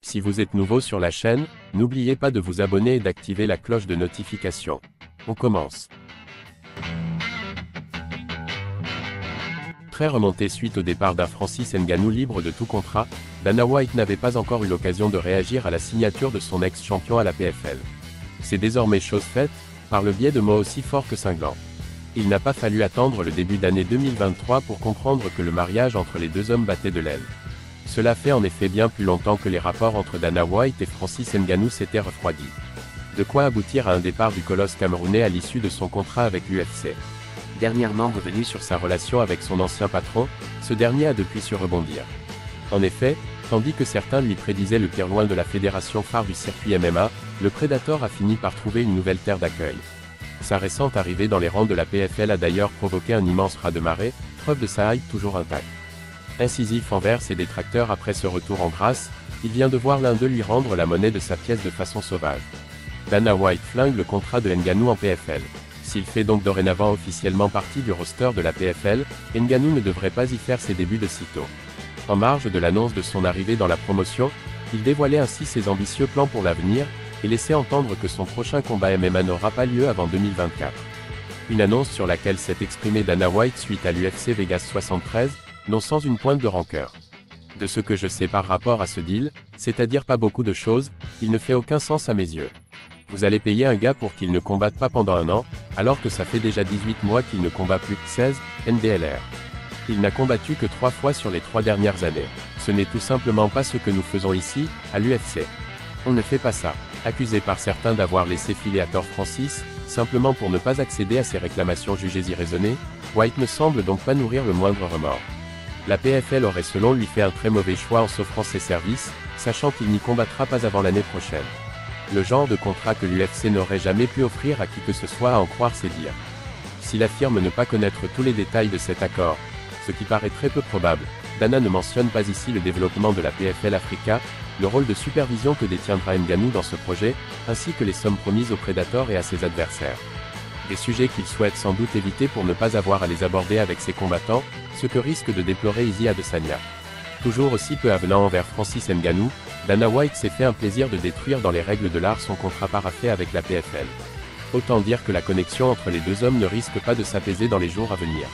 Si vous êtes nouveau sur la chaîne, n'oubliez pas de vous abonner et d'activer la cloche de notification. On commence. Très remonté suite au départ d'un Francis Ngannou libre de tout contrat, Dana White n'avait pas encore eu l'occasion de réagir à la signature de son ex-champion à la PFL. C'est désormais chose faite, par le biais de mots aussi forts que cinglants. Il n'a pas fallu attendre le début d'année 2023 pour comprendre que le mariage entre les deux hommes battait de l'aile. Cela fait en effet bien plus longtemps que les rapports entre Dana White et Francis Ngannou s'étaient refroidis. De quoi aboutir à un départ du colosse camerounais à l'issue de son contrat avec l'UFC. Dernièrement revenu sur sa relation avec son ancien patron, ce dernier a depuis su rebondir. En effet, tandis que certains lui prédisaient le pire loin de la fédération phare du circuit MMA, le Predator a fini par trouver une nouvelle terre d'accueil. Sa récente arrivée dans les rangs de la PFL a d'ailleurs provoqué un immense raz-de-marée, preuve de sa hype toujours intacte. Incisif envers ses détracteurs après ce retour en grâce, il vient de voir l'un d'eux lui rendre la monnaie de sa pièce de façon sauvage. Dana White flingue le contrat de Ngannou en PFL. S'il fait donc dorénavant officiellement partie du roster de la PFL, Ngannou ne devrait pas y faire ses débuts de sitôt. En marge de l'annonce de son arrivée dans la promotion, il dévoilait ainsi ses ambitieux plans pour l'avenir, et laissait entendre que son prochain combat MMA n'aura pas lieu avant 2024. Une annonce sur laquelle s'est exprimé Dana White suite à l'UFC Vegas 73, non sans une pointe de rancœur. De ce que je sais par rapport à ce deal, c'est-à-dire pas beaucoup de choses, il ne fait aucun sens à mes yeux. Vous allez payer un gars pour qu'il ne combatte pas pendant un an, alors que ça fait déjà 18 mois qu'il ne combat plus, 16, NDLR. Il n'a combattu que 3 fois sur les 3 dernières années. Ce n'est tout simplement pas ce que nous faisons ici, à l'UFC. On ne fait pas ça. Accusé par certains d'avoir laissé filer à tort Francis, simplement pour ne pas accéder à ses réclamations jugées irraisonnées, White ne semble donc pas nourrir le moindre remords. La PFL aurait selon lui fait un très mauvais choix en s'offrant ses services, sachant qu'il n'y combattra pas avant l'année prochaine. Le genre de contrat que l'UFC n'aurait jamais pu offrir à qui que ce soit à en croire ses dires. S'il affirme ne pas connaître tous les détails de cet accord, ce qui paraît très peu probable, Dana ne mentionne pas ici le développement de la PFL Africa, le rôle de supervision que détiendra Ngannou dans ce projet, ainsi que les sommes promises au Predator et à ses adversaires. Des sujets qu'il souhaite sans doute éviter pour ne pas avoir à les aborder avec ses combattants, ce que risque de déplorer Izzy Adesanya. Toujours aussi peu avenant envers Francis Ngannou, Dana White s'est fait un plaisir de détruire dans les règles de l'art son contrat paraphé avec la PFL. Autant dire que la connexion entre les deux hommes ne risque pas de s'apaiser dans les jours à venir.